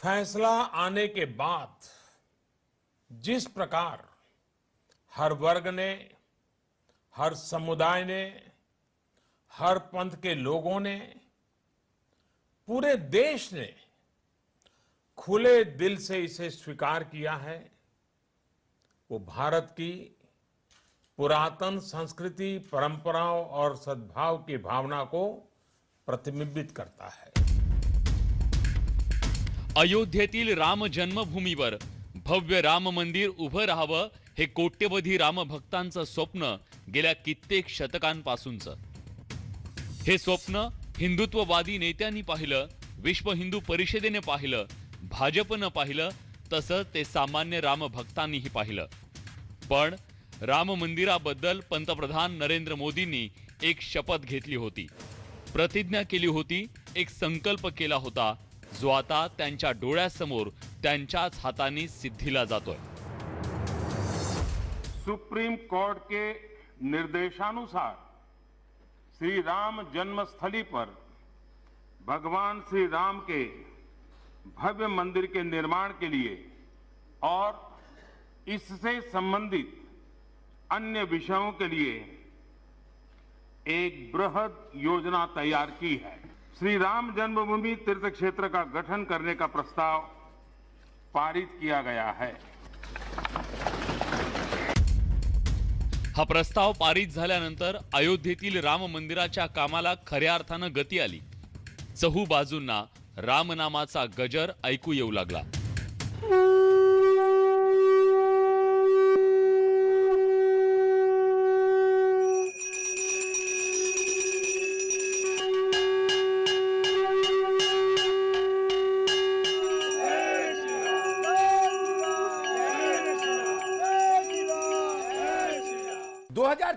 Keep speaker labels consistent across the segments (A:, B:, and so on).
A: फैसला आने के बाद जिस प्रकार हर वर्ग ने, हर समुदाय ने, हर पंथ के लोगों ने, पूरे देश ने खुले दिल से इसे स्वीकार किया है, वो भारत की पुरातन संस्कृति, परंपराओं और सद्भाव की भावना को प्रतिबिंबित करता है।
B: अयोध्येतील राम जन्मभूमीवर भव्य राम मंदिर उभं राहावं हे कोट्यवधी रामभक्तांचं स्वप्न गेल्या कित्येक शतकांपासूनचं। हे स्वप्न हिंदुत्ववादी नेत्यांनी पाहिलं, विश्व हिंदू परिषदेने पाहिलं, भाजपनं पाहिलं, तसंच ते सामान्य रामभक्तांनीही पाहिलं। पण राम मंदिराबद्दल पंतप्रधान नरेंद्र मोदींनी एक शपथ घेतली होती, प्रतिज्ञा केली होती, एक संकल्प केला होता, जो आता त्यांच्या डोळ्यासमोर त्यांच्याच हातांनी सिद्धीला जातोय।
C: सुप्रीम कोर्ट के निर्देशानुसार श्री राम जन्मस्थली पर भगवान श्री राम के भव्य मंदिर के निर्माण के लिए और इससे संबंधित अन्य विषयों के लिए एक बृहद योजना तैयार की है। श्री राम जन्मभूमि तीर्थ क्षेत्र का गठन करने का प्रस्ताव पारित किया गया है।
B: हा प्रस्ताव पारित झाल्यानंतर अयोध्येतील राम मंदिराच्या कामाला खऱ्या अर्थानं गती आली। चहू बाजूंना रामनामाचा गजर ऐकू येऊ लागला।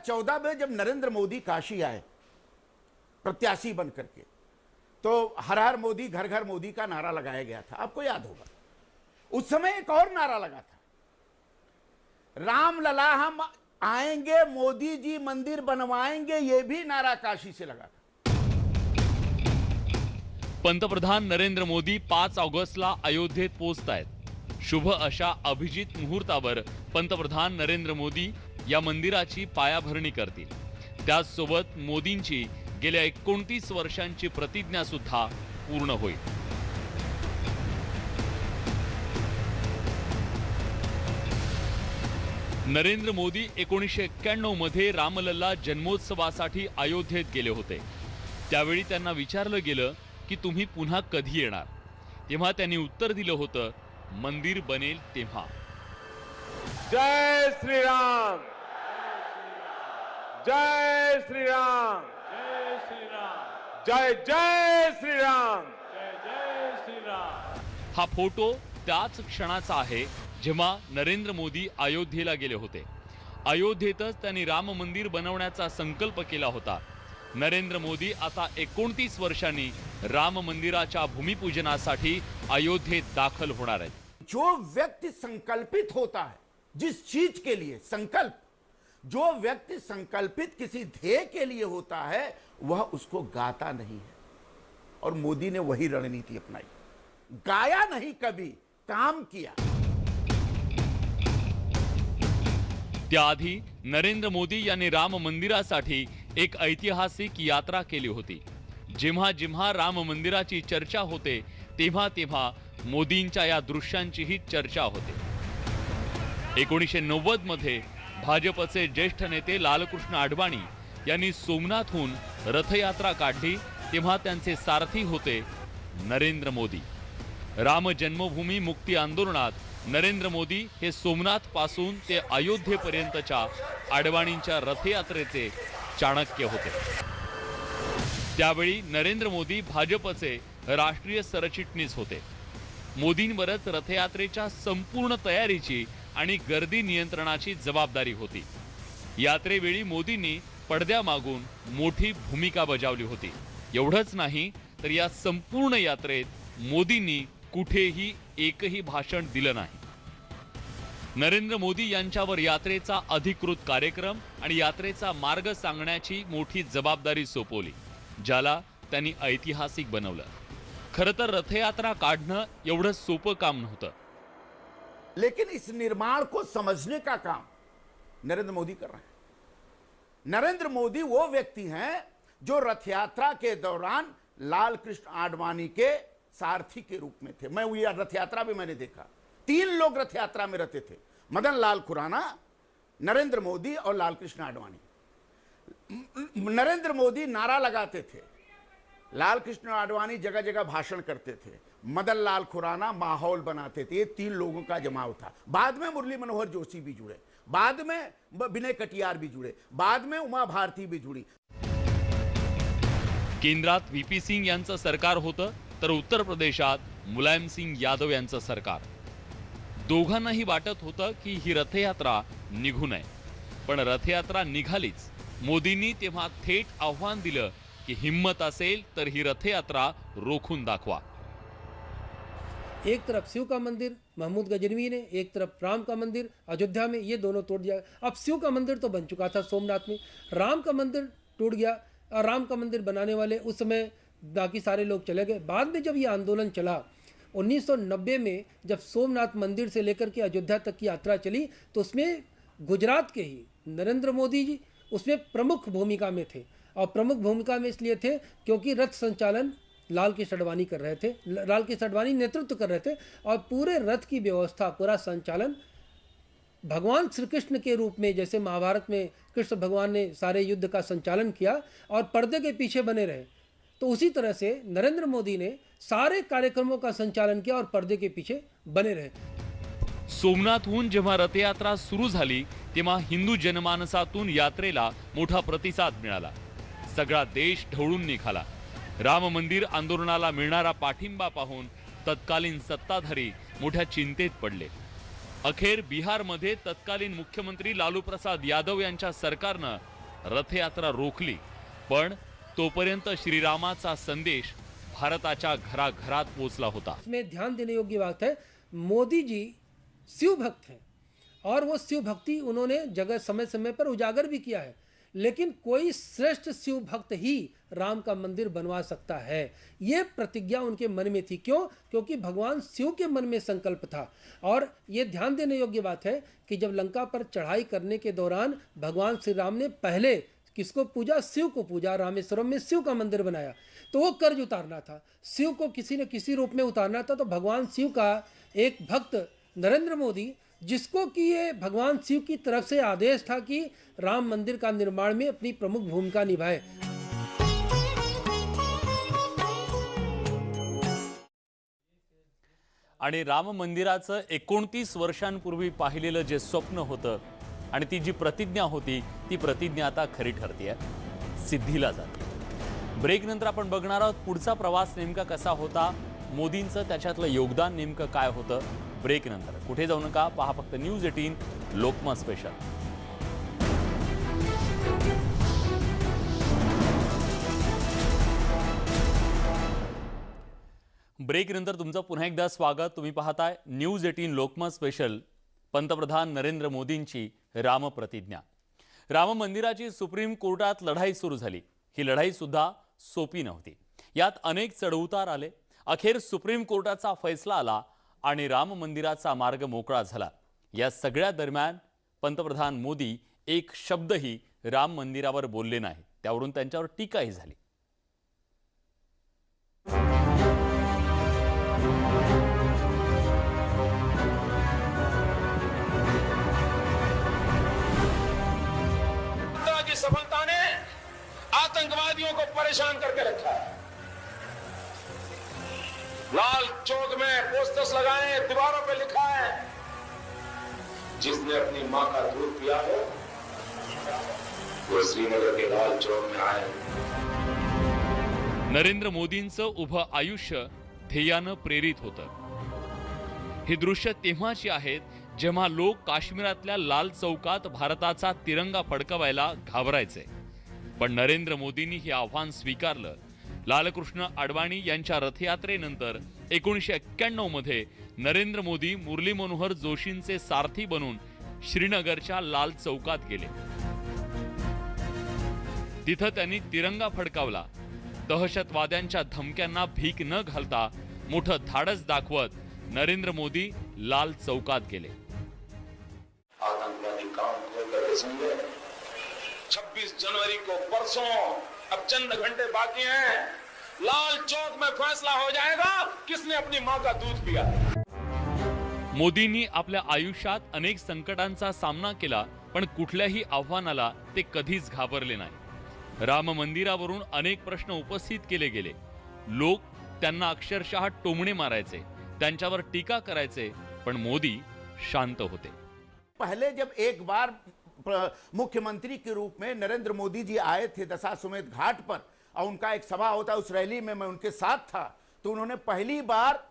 D: चौदह में जब नरेंद्र मोदी काशी आए प्रत्याशी बन करके, तो हर हर मोदी घर घर मोदी का नारा लगाया गया था, आपको याद होगा। उस समय एक और नारा लगा था, राम लला हम आएंगे, मोदी जी मंदिर बनवाएंगे, ये भी नारा काशी से लगा था।
B: पंतप्रधान नरेंद्र मोदी 5 ऑगस्टला अयोध्येत पोहोचतायत। शुभ अशा अभिजित मुहूर्तावर पंतप्रधान नरेंद्र मोदी या मंदिराची पायाभरणी करतील। त्याचसोबत मोदींची गेल्या 29 वर्षांची प्रतिज्ञा सुद्धा पूर्ण होईल। नरेंद्र मोदी 1991 मध्ये रामलल्ला जन्मोत्सवासाठी अयोध्येत गेले होते। त्यावेळी त्यांना विचारलं गेलं की तुम्ही पुन्हा कधी येणार, तेव्हा त्यांनी उत्तर दिलं होतं, मंदिर बनेल तेव्हा।
C: जय श्री राम, जय श्री राम,
A: जय श्री राम,
C: जय जय श्री राम,
A: जय जय श्री राम।
B: हा फोटो त्याच क्षणाचा आहे जेव्हा नरेंद्र मोदी अयोध्येला गेले होते। अयोध्येतच त्यांनी राम मंदिर बनवण्याचा संकल्प केला होता। नरेंद्र मोदी आता 29 वर्षांनी राम मंदिराच्या भूमिपूजनासाठी अयोध्येत दाखल होणार आहेत।
D: जो व्यक्ति संकल्पित होता है जिस चीज के लिए, संकल्प, जो व्यक्ति संकल्पित किसी ध्येय के लिए होता है वह उसको गाता नहीं है, और मोदी ने वही रणनीति अपनाई। गाया नहीं, कभी काम किया।
B: त्याआधी नरेंद्र मोदी यांनी राम मंदिरासाठी एक ऐतिहासिक यात्रा केली होती। जेव्हा जेव्हा राम मंदिराची चर्चा होते तेव्हा तेव्हा मोदींच्या या दृश्यांचीही चर्चा होते। 1990 मध्ये भाजपचे ज्येष्ठ नेते लालकृष्ण अडवाणी यांनी सोमनाथहून रथयात्रा काढली, तेव्हा त्यांचे सारथी होते नरेंद्र मोदी। राम जन्मभूमी मुक्ती आंदोलनात नरेंद्र मोदी हे सोमनाथ पासून ते अयोध्येपर्यंतच्या अडवाणींच्या रथयात्रेचे चाणक्य होते। त्यावेळी नरेंद्र मोदी भाजपचे राष्ट्रीय सरचिटणीस होते। मोदींवरच रथयात्रेच्या संपूर्ण तयारीची आणि गर्दी नियंत्रणाची जबाबदारी होती। यात्रेवेळी मोदींनी पडद्यामागून मोठी भूमिका बजावली होती। एवढंच नाही तर या संपूर्ण यात्रेत मोदींनी कुठेही एकही भाषण दिलं नाही। नरेंद्र मोदी यांच्यावर यात्रेचा अधिकृत कार्यक्रम आणि यात्रेचा मार्ग सांगण्याची मोठी जबाबदारी सोपवली, ज्याला त्यांनी ऐतिहासिक बनवलं। खरं तर रथयात्रा काढणं एवढं सोपं काम नव्हतं।
D: लेकिन इस निर्माण को समझने का काम नरेंद्र मोदी कर रहे हैं। नरेंद्र मोदी वो व्यक्ति हैं जो रथ यात्रा के दौरान लाल कृष्ण आडवाणी के सारथी के रूप में थे। मैं ये रथ यात्रा भी मैंने देखा, 3 लोग रथ यात्रा में रहते थे, मदन लाल खुराना, नरेंद्र मोदी और लाल कृष्ण आडवाणी। नरेंद्र मोदी नारा लगाते थे, लाल कृष्ण आडवाणी जगह जगह भाषण करते थे, मदन लाल खुराना माहौल बनाते थे। ये 3 लोगों का जमाव था। बाद में मुरली मनोहर जोशी भी जुड़े, बाद में विनय कटियार भी जुड़े, बाद में उमा भारती भी जुड़ी।
B: केंद्रात व्हीपी सिंग यांचं सरकार होतं तर उत्तर प्रदेशात मुलायम सिंग यादव यांचं सरकार। दोघांनाही वाटत होतं की ही रथयात्रा निघू नये, पण रथयात्रा निघालीच। मोदींनी तेव्हा थेट आव्हान दिलं की हिम्मत असेल तर ही रथयात्रा रोखून दाखवा।
E: एक तरफ शिव का मंदिर महमूद गजनवी ने, एक तरफ राम का मंदिर अयोध्या में, ये दोनों तोड़ दिया। अब शिव का मंदिर तो बन चुका था सोमनाथ में, राम का मंदिर टूट गया और राम का मंदिर बनाने वाले उस समय बाकी सारे लोग चले गए। बाद में जब ये आंदोलन चला 1990 में, जब सोमनाथ मंदिर से लेकर के अयोध्या तक की यात्रा चली, तो उसमें गुजरात के ही नरेंद्र मोदी जी उसमें प्रमुख भूमिका में थे। और प्रमुख भूमिका में इसलिए थे क्योंकि रथ संचालन लाल कृष्ण आडवाणी कर रहे थे, लाल कृष्ण आडवाणी नेतृत्व कर रहे थे, और पूरे रथ की व्यवस्था, पूरा संचालन भगवान श्री कृष्ण के रूप में, जैसे महाभारत में कृष्ण भगवान ने सारे युद्ध का संचालन किया और पर्दे के पीछे बने रहे, तो उसी तरह से नरेंद्र मोदी ने सारे कार्यक्रमों का संचालन किया और पर्दे के पीछे बने रहे।
B: सोमनाथहून जेव्हा रथयात्रा सुरू झाली तेव्हा हिंदू जनमानसातून यात्रेला मोठा प्रतिसाद मिळाला। सगळा देश ढवळून निघाला। राम मंदिर आंदोलनाला मिळणारा पाठिंबा पाहून तत्कालीन सत्ताधारी मोठ्या चिंतेत पडले। अखेर बिहारमध्ये तत्कालीन मुख्यमंत्री लालू प्रसाद यादव यांच्या सरकारनं रथयात्रा रोखली, पण तोपर्यंत श्रीरामाचा संदेश भारताच्या घराघरात पोहोचला होता।
E: इसमें ध्यान देने योग्य बात है, मोदी जी शिव भक्त हैं और वो शिव भक्ति उन्होंने जगह समय समय पर उजागर भी किया है, लेकिन कोई श्रेष्ठ शिव भक्त ही राम का मंदिर बनवा सकता है, ये प्रतिज्ञा उनके मन में थी। क्यों? क्योंकि भगवान शिव के मन में संकल्प था। और ये ध्यान देने योग्य बात है कि जब लंका पर चढ़ाई करने के दौरान भगवान श्री राम ने पहले किसको पूजा? शिव को पूजा। रामेश्वरम में शिव का मंदिर बनाया, तो वो कर्ज उतारना था, शिव को किसी न किसी रूप में उतारना था। तो भगवान शिव का एक भक्त नरेंद्र मोदी, जिसको कि ये भगवान शिव की तरफ से आदेश था कि राम मंदिर का निर्माण में अपनी प्रमुख भूमिका निभाए।
B: आणि राम मंदिराचं 29 वर्षांपूर्वी पाहिलेलं जे स्वप्न होतं आणि ती जी प्रतिज्ञा होती, ती प्रतिज्ञा आता खरी ठरतेय, सिद्धीला जाते। ब्रेक नंतर आपण बघणार आहोत पुढचा प्रवास नेमका कसा होता, मोदींचं त्याच्यातलं योगदान नेमकं काय होतं। ब्रेक नंतर कुठे जाऊ नका, पहा फक्त न्यूज 18 लोकमत स्पेशल। ब्रेक नंतर तुमचं पुन्हा एकदा स्वागत। तुम्ही पाहताय न्यूज 18 लोकमत स्पेशल। पंतप्रधान नरेंद्र मोदींची राम प्रतिज्ञा। राम मंदिराची सुप्रीम कोर्टात लढाई सुरू झाली। ही लढाई सुद्धा सोपी नव्हती, यात अनेक चढउतार आले। अखेर सुप्रीम कोर्टाचा फैसला आला आणि राम मंदिराचा मार्ग मोकळा झाला। या सगळ्या दरम्यान पंतप्रधान मोदी एक शब्दही राम मंदिरावर बोलले नाही, त्यावरून त्यांच्यावर टीकाही झाली।
A: की सफलता ने आतंकवादियों को परेशान करके रखा है। लाल चौक में पोस्टर्स लगाए, दीवारों पे लिखा है, जिसने अपनी मां का दूध पिया हो वो श्रीनगर के लाल चौक में आए।
B: नरेंद्र मोदींचं उभं आयुष्य ध्येयानं प्रेरित होतं। ही दृश्य तेव्हाची आहेत जेव्हा लोक काश्मीरातल्या लाल चौकात भारताचा तिरंगा फडकवायला घाबरायचे, पण नरेंद्र मोदींनी हे आव्हान स्वीकारलं। लालकृष्ण आडवाणी यांच्या रथयात्रेनंतर 1991 मध्ये नरेंद्र मोदी मुरली मनोहर जोशींचे सारथी बनून श्रीनगरच्या लाल चौकात गेले। तिथं त्यांनी तिरंगा फडकावला। दहशतवाद्यांच्या धमक्यांना भीक न घालता मोठं धाडस दाखवत नरेंद्र मोदी लाल चौकात गेले।
F: आतंकवादी काम करके समझे 26 जनवरी को परसों अब चंद घंटे बाकी हैं, लाल चौक में फैसला हो जाएगा किसने अपनी मां का दूध पिया।
B: मोदींनी आपल्या आयुष्यात अनेक संकटांचा सामना केला, पण कुठल्याही आव्हानाला ते कधीच घाबरले नाही। राम मंदिरावरून अनेक प्रश्न उपस्थित केले गेले। लोक त्यांना अक्षरशः टोमणे मारायचे, त्यांच्यावर टीका करायचे, पण मोदी शांत होते।
D: पहले जब एक बार मुख्यमंत्री के रूप में नरेंद्र मोदी जी आए थे दशाश्वमेध घाट पर और उनका एक सभा होता, उस रैली में मैं उनके साथ था, तो उन्होंने पहली बार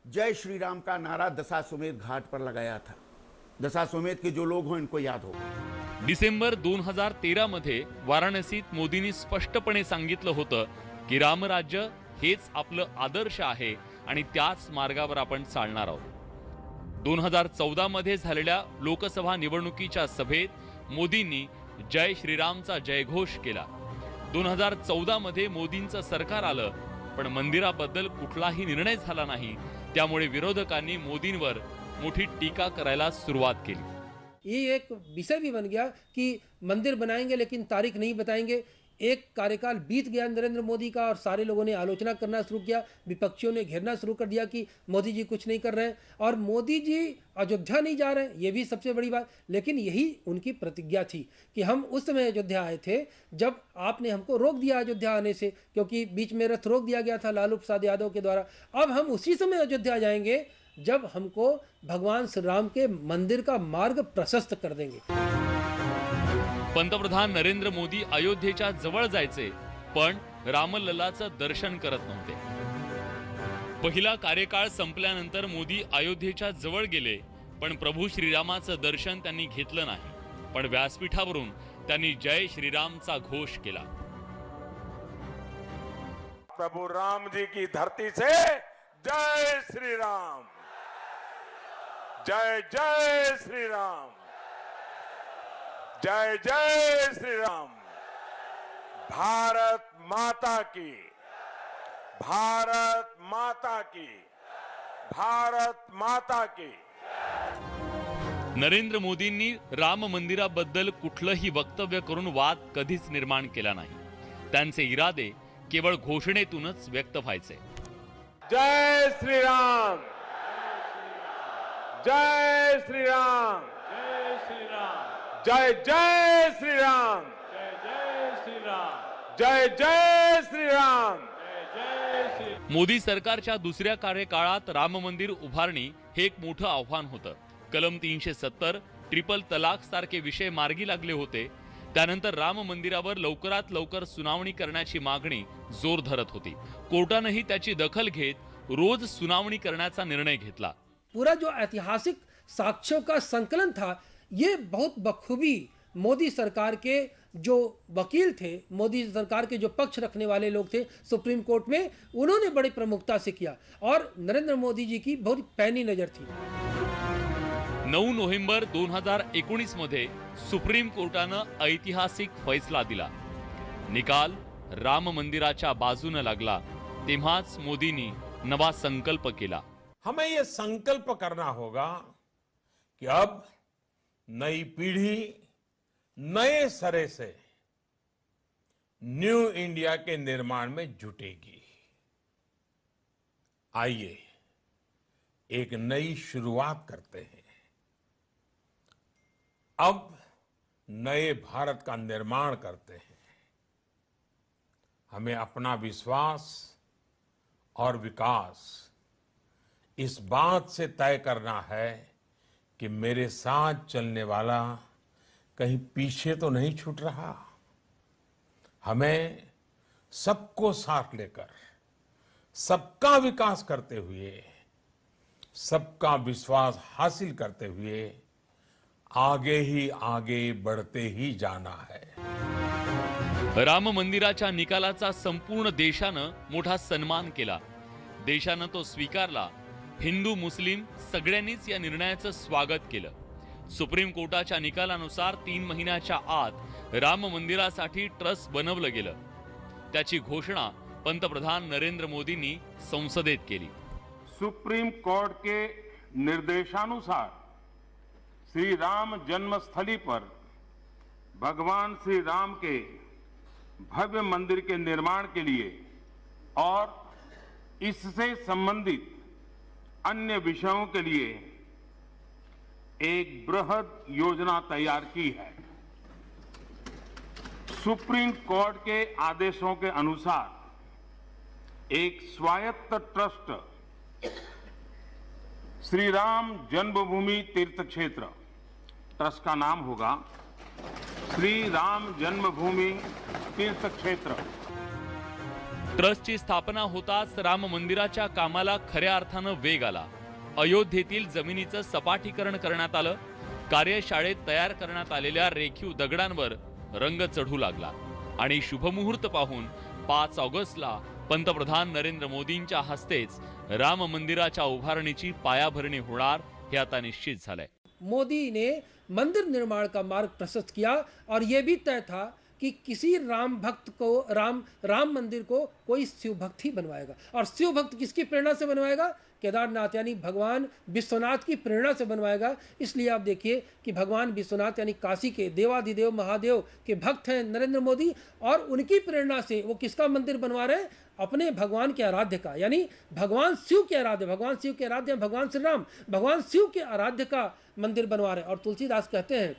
D: जय श्री राम का नारा दशाश्वमेध घाट पर लगाया था। दशाश्वमेध के जो लोग हो इनको याद होगा।
B: डिसेंबर 2013 मध्ये वाराणसीत मोदींनी स्पष्टपणे सांगितलं होतं की रामराज्य हेच आपलं आदर्श आहे आणि त्याच मार्गावर आपण चालणार आहोत। 2014 मध्ये झालेल्या लोकसभा निवडणुकीच्या सभेत मोदींनी जय श्रीरामचा जयघोष केला। 2014 मध्ये मोदींचं सरकार आलं, पण मंदिराबद्दल कुठलाही निर्णय झाला नाही, त्यामुळे विरोधकांनी मोदींवर मोठी टीका करायला सुरुवात केली।
E: ये एक विषय भी बन गया कि मंदिर बनाएंगे लेकिन तारीख नहीं बताएंगे। एक कार्यकाल बीत गया नरेंद्र मोदी का और सारे लोगों ने आलोचना करना शुरू किया, विपक्षियों ने घेरना शुरू कर दिया कि मोदी जी कुछ नहीं कर रहे हैं और मोदी जी अयोध्या नहीं जा रहे हैं, ये भी सबसे बड़ी बात। लेकिन यही उनकी प्रतिज्ञा थी कि हम उस समय अयोध्या आए थे जब आपने हमको रोक दिया अयोध्या आने से, क्योंकि बीच में रथ रोक दिया गया था लालू प्रसाद यादव के द्वारा। अब हम उसी समय अयोध्या जाएंगे जब हमको भगवान श्री राम के मंदिर का मार्ग प्रशस्त कर देंगे।
B: पंतप्रधान नरेंद्र मोदी अयोध्येच्या जवळ जायचे, पण रामलल्लाचं दर्शन करत नव्हते। पहिला कार्यकाळ संपल्यानंतर मोदी अयोध्येच्या जवळ गेले, पण प्रभू श्रीरामाचं दर्शन त्यांनी घेतलं नाही। पण व्यासपीठावरून त्यांनी जय श्रीरामचा घोष केला।
C: प्रभु राम जी की धरती से जय श्री राम, जय जय श्री राम, जय जय श्री राम। भारत माता की, भारत माता की, भारत माता की।
B: नरेंद्र मोदींनी राम मंदिराबद्दल कुठलंही वक्तव्य करून वाद कधीच निर्माण केला नाही। त्यांचे इरादे केवळ घोषणेतूनच व्यक्त व्हायचे।
C: जय श्री राम, जय श्री राम,
A: जय श्री राम,
C: जय जय श्री राम,
A: जय जय श्री राम,
C: जय जय श्री राम।
A: जय जय श्री।
B: मोदी सरकारच्या दुसऱ्या कार्यकाळात राम मंदिर उभारणी हे एक मोठं आव्हान होतं। कलम 370, ट्रिपल तलाक सारखे विषय मार्गी लागले होते। त्यानंतर राम मंदिरावर लवकरात लवकर सुनावणी करण्याची मागणी जोर धरत होती। कोर्टानेही त्याची दखल घेत रोज सुनावणी करण्याचा निर्णय घेतला।
E: पूरा जो ऐतिहासिक साक्ष्यों का संकलन था, ये बहुत बखूबी मोदी सरकार के जो वकील थे, मोदी सरकार के जो पक्ष रखने वाले लोग थे सुप्रीम कोर्ट में, उन्होंने बड़ी प्रमुखता से किया और नरेंद्र मोदी जी की बहुत पैनी नजर थी।
B: 9 नोव्हेंबर 2019 मध्ये सुप्रीम कोर्टानं ऐतिहासिक फैसला दिला। निकाल राम मंदिराच्या बाजूने लागला, तेव्हाच मोदींनी नवा संकल्प केला।
A: हमें ये संकल्प करना होगा कि अब नई पीढ़ी नए सरे से न्यू इंडिया के निर्माण में जुटेगी। आइए एक नई शुरुआत करते हैं। अब नए भारत का निर्माण करते हैं। हमें अपना विश्वास और विकास इस बात से तय करना है कि मेरे साथ चलने वाला कहीं पीछे तो नहीं छूट रहा। हमें सबको साथ लेकर सबका विकास करते हुए, सबका विश्वास हासिल करते हुए आगे ही आगे बढ़ते ही जाना है।
B: राम मंदिराच्या निकालाचा संपूर्ण देशानं मोठा सन्मान केला। देशानं तो स्वीकारला। हिंदू मुस्लिम सगळ्यांनीच या निर्णयाचं स्वागत केलं। सुप्रीम कोर्टाच्या निकालानुसार 3 महिन्याच्या आत राम मंदिरासाठी ट्रस्ट बनवलं गेलं। त्याची घोषणा पंतप्रधान नरेंद्र मोदींनी संसदेत केली।
C: सुप्रीम कोर्ट के निर्देशानुसार श्री राम जन्मस्थली पर भगवान श्री राम के भव्य मंदिर के निर्माण के लिए और इससे संबंधित अन्य विषयों के लिए एक बृहद योजना तैयार की है। सुप्रीम कोर्ट के आदेशों के अनुसार एक स्वायत्त ट्रस्ट श्री राम जन्मभूमि तीर्थ क्षेत्र, ट्रस्ट का नाम होगा श्री राम जन्मभूमि तीर्थ क्षेत्र।
B: ट्रस्टची स्थापना होताच राम मंदिराच्या कामाला खऱ्या अर्थानं वेग आला। अयोध्येतील जमिनीचं सपाटीकरण करण्यात आलं। कार्यशाळेत तयार करण्यात आलेल्या रेखीव दगडांवर रंग चढू लागला आणि शुभमुहूर्त पाहून 5 ऑगस्टला पंतप्रधान नरेंद्र मोदींच्या हस्तेच राम मंदिराच्या उभारणीची पायाभरणी होणार हे आता निश्चित झालंय।
E: मोदी ने मंदिर निर्माण का मार्ग प्रशस्त किया और यह भी तय था कि किसी राम भक्त को राम मंदिर को कोई शिव भक्त ही बनवाएगा। और शिव भक्त किसकी प्रेरणा से बनवाएगा? केदारनाथ यानी भगवान विश्वनाथ की प्रेरणा से बनवाएगा। इसलिए आप देखिए कि भगवान विश्वनाथ यानी काशी के देवाधिदेव महादेव के भक्त हैं नरेंद्र मोदी, और उनकी प्रेरणा से वो किसका मंदिर बनवा रहे हैं? अपने भगवान के आराध्य का, यानी भगवान शिव के आराध्य, भगवान शिव के आराध्य भगवान श्री राम, भगवान शिव के आराध्य का मंदिर बनवा रहे हैं। और तुलसीदास कहते हैं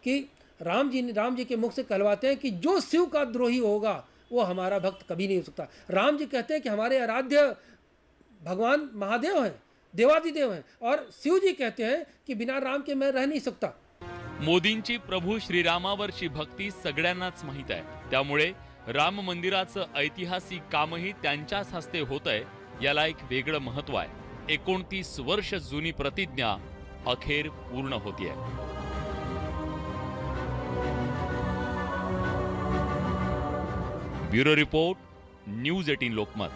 E: कि राम जी के मुख से कहलवाते हैं कि जो शिव का द्रोही होगा वो हमारा भक्त कभी नहीं हो सकता। राम जी कहते हैं कि हमारे आराध्य भगवान महादेव हैं, देवादिदेव हैं, और शिव जी कहते हैं कि बिना राम के मैं रह नहीं सकता।
B: मोदींची प्रभू श्रीरामावरची भक्ती सगळ्यांनाच माहीत आहे, त्यामुळे राम मंदिराचं ऐतिहासिक कामही त्यांच्याच हस्ते होतंय, याला एक वेगळं महत्त्व आहे। 29 वर्ष जुनी प्रतिज्ञा अखेर पूर्ण होतीये। Bureau report, news 18 Lokmat.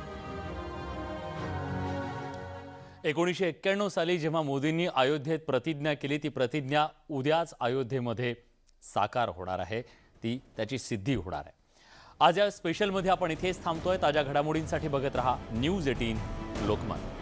G: 1991 साली जेव्हा मोदींनी अयोध्येत प्रतिज्ञा केली, ती प्रतिज्ञा उद्याच अयोध्येमध्ये साकार होणार आहे, ती त्याची सिद्धी होणार आहे। आज या स्पेशलमध्ये आपण इथेच थांबतोय। ताज्या घडामोडींसाठी बघत रहा न्यूज 18 लोकमत।